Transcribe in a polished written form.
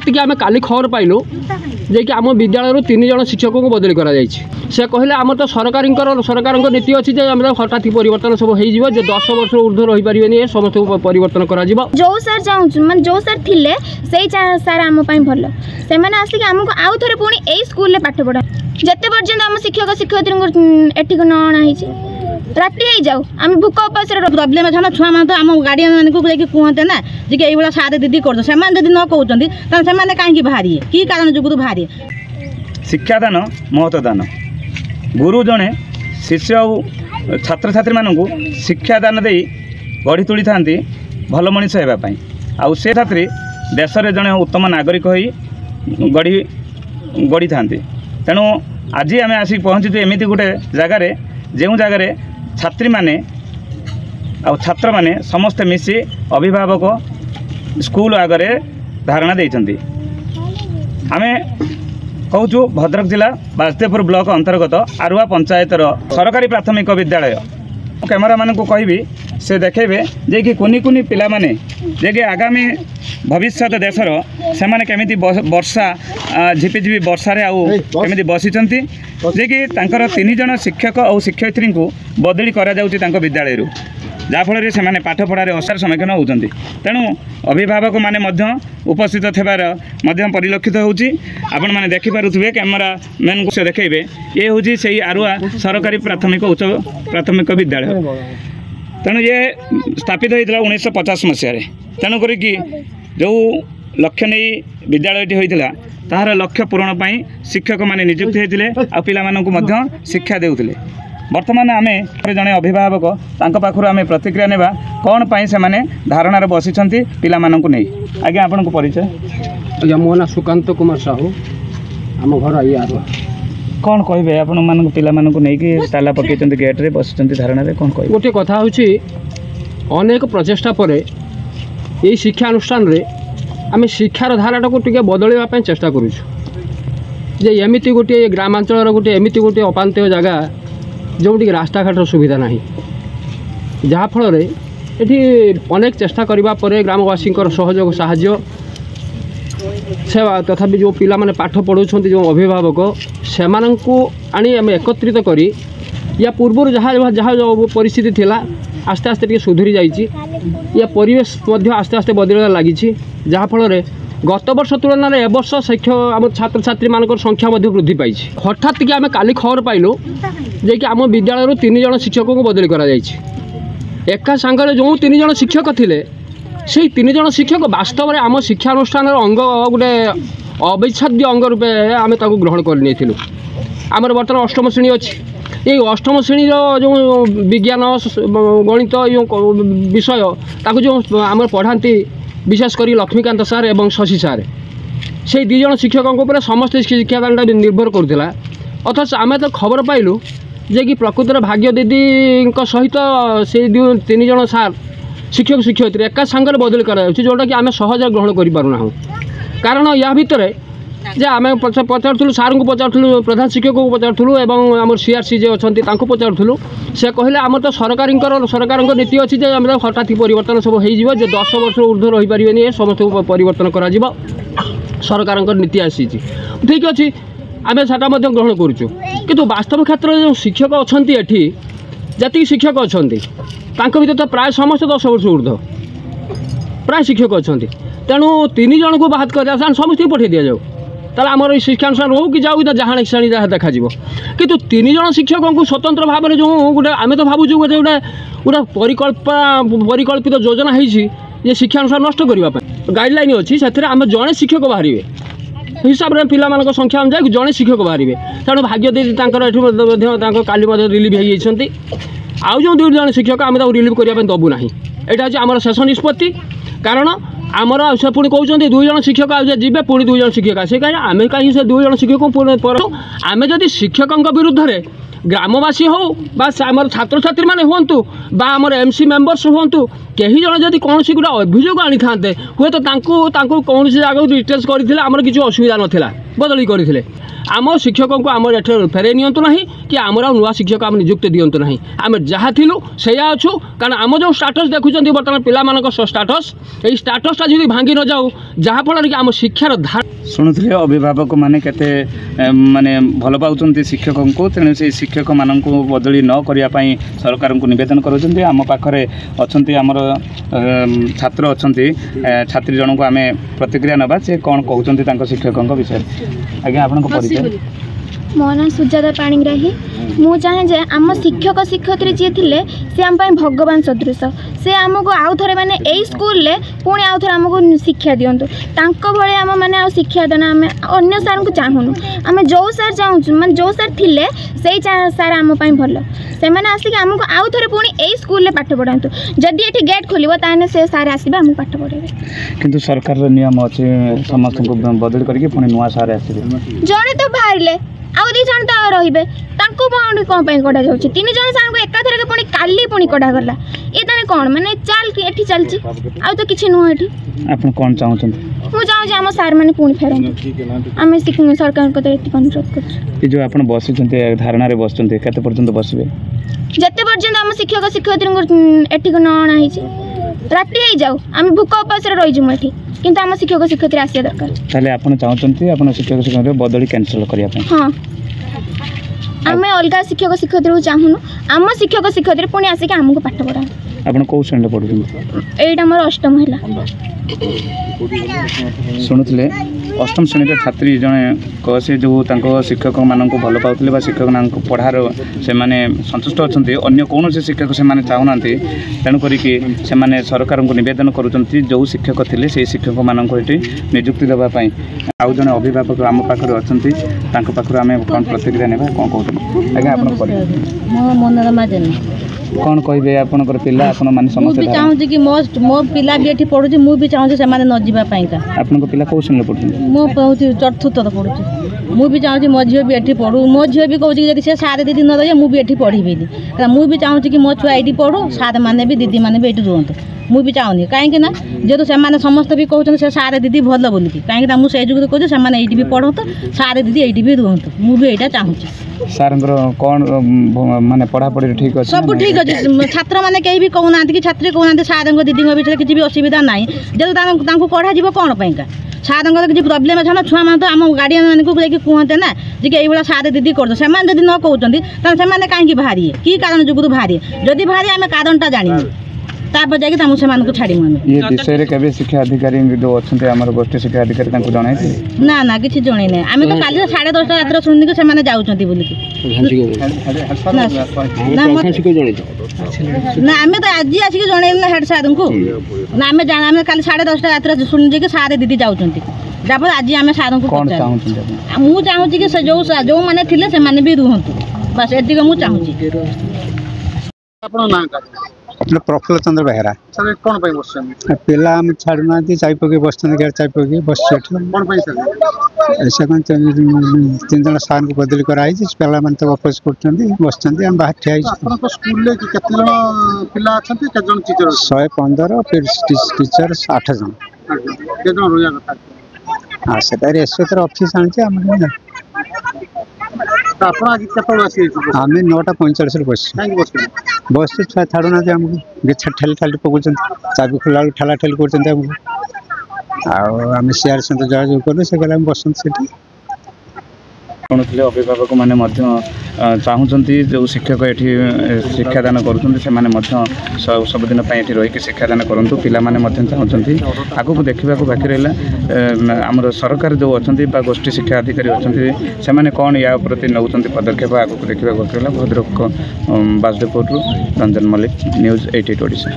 हठात कि आम काली खबर पाइलु जे कि आम विद्यालय 3 जन शिक्षक को बदली करा से कहले आम तो सरकार नीति अच्छी हठात परिवर्तन सब हो 10 वर्ष ऊर्ध्व रही पारे समस्त परिवर्तन करा जो सर चाहूँ मैं जो सर थिले से सर आम भल से आसिक आमको आउ थे पुणी यही स्कूल पाठ पढ़ा जिते पर्यटन आम शिक्षक शिक्षयित्री एटी न अणाई राति हो जाऊ आम भूक उपास प्रोब्लेम था छुआ मान तो आम गार्डियन मान को लेकिन कहते ना जी कि ये सारे दीदी कर से न कहते कहीं बाहरी कि कारण जुगुरु बाहरी शिक्षादान महत्वदान गुरु जड़े शिष्य और छात्र छात्री मानू शिक्षादान दे गढ़ी तोली था भल मनीष होगापी आउ से छात्री देश में जड़े उत्तम नागरिक हो गढ़ी था तेणु आज आम आसिक पहुँचु एमती गोटे जगार जो जगार छात्री माने आ छात्र माने समस्ते मिसी अभिभावक स्कूल आगे धारणा देइछन्ति आमे कहूँ भद्रक जिला बासदेवपुर ब्लॉक अंतर्गत आरुआ पंचायतर सरकारी प्राथमिक विद्यालय कैमरा मान को कहि से देखेबे जे कि कुनी कुनी पिला माने जे कि आगामी भविष्य देशर से माने केमिति वर्षा झिपिझिपि वर्षा रे आउ केमिति बसिचंती जे कि तांकर 3 जन शिक्षक और शिक्षयित्री को बदली करा जाउची तांको विद्यालय रु जाफल से माने पाठ पढ़ारे असार सम्मुखीन होउचंती तेणु अभिभावक माने मध्य उपस्थित थेबार मध्य परिलक्षित होउची आपण माने देखि पारुथबे कैमरा मैन को देखेबे ये होउची सेही आरुआ सरकारी प्राथमिक उच्च प्राथमिक विद्यालय तेणु ये स्थापित होता 1950 मसीह तेणुक जो लक्ष्य नहीं विद्यालयटी होता तार लक्ष्य पूरण पर शिक्षक माने नियुक्त होते आ पिला मानकु मध्य शिक्षा देउथिले वर्तमान आम जड़े अभिभावक तांको पाखरु आम प्रतिक्रिया नेबा कौन पाई से माने धारणार बसिछंती पिला मानकु नै आज्ञा आपन को परिचय आज्ञा मो ना सुकांत कुमार साहू आम घर आई आरुआ कौन कहे आपण मान पिला मानकु नै कि ताला पकेचंती गेट रे बसिछंती धारणार कौन कहे गोटे कथा होची अनेक प्रचेष्टा परे ये शिक्षा अनुष्ठान रे आम शिक्षार धाराटा को टिके बदलवा चेष्टा करुछु जे एमिति गोटे ग्रामांचल गोटे एमिति गोटे अपांत्य जगह जोटी रास्ता घाटर सुविधा नहीं जहाँफल ये अनेक चेष्टा करने पर ग्रामवासी सहयोग साहाय्य सेवा तथापि जो पिला माने पाठ पढ़ुं जो अभिभावक से आनी आम एकत्रित करी या पूर्व जहाँ जहाँ जो परिस्थिति थिला आस्ते आस्ते टे सुधरी जाइए या परिवेश आस्ते आस्ते बदल लगी जहाँफल गत वर्ष तुलन में एवर्ष शिक्षक आम छात्र छात्री मान संख्या वृद्धि पाई हठात कि आम काली खबर पाइलु जे कि आम विद्यालय 3 जन शिक्षक को बदली करा एका सांगरे जो 3 जन शिक्षक थिले से 3 जन शिक्षक वास्तव में आम शिक्षानुष्ठान अंग गोटे अविच्छेद्य अंग रूपे आम ग्रहण कर आमर बर्तमान 8म श्रेणी अच्छी ये 8म श्रेणी जो विज्ञान गणित विषय ताकू जो आम पढ़ाती विशेषकर लक्ष्मीकांत सार एवं शशि सार से 2 जन शिक्षकों समस्त शिक्षादान निर्भर करुला अथच आम तो खबर पाइलु जे कि प्रकृतर भाग्य दीदी सहित से 3 जन सार शिक्षक शिक्षयित्री एका सांगरे बदली करा जोटा कि आम सहज ग्रहण करूना कारण या भितर जे आम पचारूँ सार को पचारूँ प्रधान शिक्षक को पचारूँ एवं आम सीआरसी जे अच्छा पचारूँ से कहले आम तो सरकार नीति अच्छी हठात परिवर्तन सब हो 10 वर्ष ऊर्ध्व रही पारे समस्त परिवर्तन करा सरकार नीति आसी ठीक अच्छे आम से ग्रहण करुचु किंतु वास्तव क्षेत्र में जो शिक्षक अच्छा ये जी शिक्षक अच्छा भर तो प्राय समस्त 10 वर्ष ऊर्ध्व प्राय शिक्षक अच्छा तेणु 3 जन को बात कर समस्त पठे दि जाऊ ताला आमर शिक्षानुष्ठान रो कि जाऊ जहाँ श्रेणी जहाँ देखा किंतु 3 जन शिक्षकों को स्वतंत्र भाव में जो गोटे आम तो भावुँ गोटे गोटे परिकल्पित योजना है शिक्षानुष्ठान नष्ट करने गाइडलाइन अच्छी से आम जड़े शिक्षक बाहर हिसाब से पिला संख्या अनुसार जड़े शिक्षक बाहर तेणु भाग्य दीदी काली रिलीव होती आउ जो 2 जन शिक्षक आम रिलीव करने दबू ना यहाँ हूँ आम शेष निष्पत्ति कारण आमर से पुणी कहते 2 जन शिक्षक जी पुणी 2 जन शिक्षक आसे कहीं आम कहीं से 2 जन शिक्षक आम जदि शिक्षकों विरुद्ध में ग्रामवासी हो आम छात्र छात्री मैंने हूँ आमर एमसी मेम्बर्स हूँ कहीं जन जब कौन गोटे अभियोग आनी था हे तो कौन जगह रिटेस्ट करते आमर किसी असुविधा नाला बदली करते आम शिक्षक को आम फेरे नियंतु ना कि आमर नुआ शिक्षक आम निजुक्ति दिंतु ना आम जहाँ थिलु सैया अच्छु कारण आम जो स्टाटस देखुं बर्तमान पिला स्टाटस ये स्टाटसटा जी भांगी न जाऊ जहाँफल कि आम शिक्षार धार शुणुले अभिभावक मैंने केते माने भल पाउछन्ति शिक्षकों को तेणु से शिक्षक मानक बदली न करने सरकार को निवेदन करुँच आम पाखे अच्छा आमर छात्र अच्छा छात्री जन को आम प्रतिक्रिया नवा से कौन कहते शिक्षकों विषय आज्ञा आपन परिचय मो ना सुजाता पाणिग्राही मु चाहे जे आम शिक्षक शिक्षयित्री जी थे सी आम भगवान सदृश से आमको आउ थे मैंने यही स्कूल पुणी आउ थे आमको शिक्षा दिंतु भाई आम मैंने शिक्षा देना आम अन्य सार को चाहूनु आम जो सार चाहूँ माने जो सार थिले से सार आम भल से आसिक आमको आउ थे पुणी यही स्कूल पाठ पढ़ातु जदि ये गेट खोल ताने से सार आसबे आमको पाठ पढ़े किंतु सरकार नियम अच्छे समस्त को बदल करके पुणी नुआ सार आसबे जड़े तो बाहर आउ दी जन तो रही कौन कड़ा जा तीन जन सार को एकाथर के पुणी काली पुणी कड़ा गला ये ताने कौन माने चाल एठी चलची आउ तो किछि नुह एठी आपन कोन चाहउछन मु चाहू जे हम सार माने पुणी फेरन आमे सरकार को एति अनुरोध करछु ई जो आपन बसिछन्ते धारणा रे बसछन्ते केते पर्यंत बसबे जते पर्यंत हम शिक्षक शिक्षयित्री एठी को न आना हिची राति आई जाऊ आमे भूख उपास रे रही जु एठी किंतु आम शिक्षक शिक्षयित्री आसिया दरकार ताले आपन चाहउछन्ते आपन शिक्षक शिक्षयित्री बदली कैंसिल करिया पे हां आमे अलगा शिक्षक शिक्षयित्री को चाहूनु आम शिक्षक शिक्षयित्री पुणी आसिक आमको पाठ पढ़ा आपन को श्रेणी पढुछन एटा मोर अष्टम हैला शुणुले अष्टम श्रेणी छात्री जड़े कसे जो शिक्षक मानक भल पाते शिक्षक मान पढ़ार से सन्तुष्ट अच्छा अन्य कौन से शिक्षक से चाहूना तेणुक सरकार को निवेदन करुँच जो शिक्षक थे से शिक्षक मानक ये निजुक्ति देवाई आउ जड़े अभिभावक आम पाखे अच्छा पाखर आम कौन प्रतिक्रिया ना कौन कहते आज्ञा आप मनोरमा जेना कौन कहे आपंकर पिला आपण माने समस्त चाहूँ कि मो पिला भी ये पढ़ुची मुझे चाहूँ से ना जावाईका आपन पिला कौ श्रेणी पढ़ुं मो चतुर्थ पढ़ुची मुझे चाहूँ मो झील भी ये पढ़ू मो झील भी कहूँ कि से सार दीदी न रही मुझे ये पढ़ी मुझे चाहूँ कि मो छुआ ये पढ़ू सार मैंने भी दीदी मैंने भी ये रुहतु मुझे चाहूनी कहीं जेहतु से समस्त भी कहते से सार दीदी भल बोलिकी कहीं मुझे जुग कहूँ से ये भी पढ़त सार दीदी ये भी रुहतु मुझे यहाँ चाहूँ सार कौन माने पढ़ापढ़ी ठीक अच्छे सब ठीक अच्छे छात्र मैंने कहीं भी कहूना कि छात्री कहना सार दीदी विषय किसी भी असुविधा ना जेहतु कढ़ा कौन पाइंका सार किसी प्रोब्लेम अच्छे ना छुआ मान तो आम गार्डियन मानक कहते ना जी ये सार दीदी कर से न कहते कहीं बाहरी कि कारण जुगुरु बाहरी जदि बाहरी आम कारणटा जानी तापर जाकि से छाड़ी ये विषय रे केबे शिक्षा अधिकारी जो अच्छे आम गोष्ठी शिक्षा अधिकारी जनाई ना ना किसी जन ना आम तो काली 10:30 रात शुणी से जाऊँगी बोलिकी ना आम तो आज आसिक जन ना हेड सार को ना आम आम कल 10:30 रात शुणी कि सारे दीदी जाऊँगी जब आज आम सार को मुझे चाहूँ कि जो मैंने थे से भी रुहतु बस एति मुझे चाहूँ प्रफुल्ल चंद्र बेहरा कौन पिला छाड़ूना चाय पकई बस चाय पकई बस ऐसा तीन जन सार को बदली कराई पिला तो अपोज कर बस बाहर ठिया 115 फिर टीचर 8 जन हाँ से ऑफिस आम आज आम 9:45 बस बस छुआ छाड़ूना आमको गेछा ठेली ठाली पकाउं चाबी खोला ठेला ठेली कर सीआर सहित जोगाजोग कलु से गला बस शुणुले अभिभावक मैंने चाहूँगी जो शिक्षक ये शिक्षादान कर सबुदिन ये रही शिक्षादान करूँ पिला चाहूँगी आगक देखा बाकी रहा आम सरकार जो अच्छा गोष्ठी शिक्षा अधिकारी अच्छा से कौन या प्रति नौ पदक्षेप आगक देखा बाकी रहा भद्रक बासुदेवपुर रंजन मल्लिक न्यूज़ 88 ओडिशा।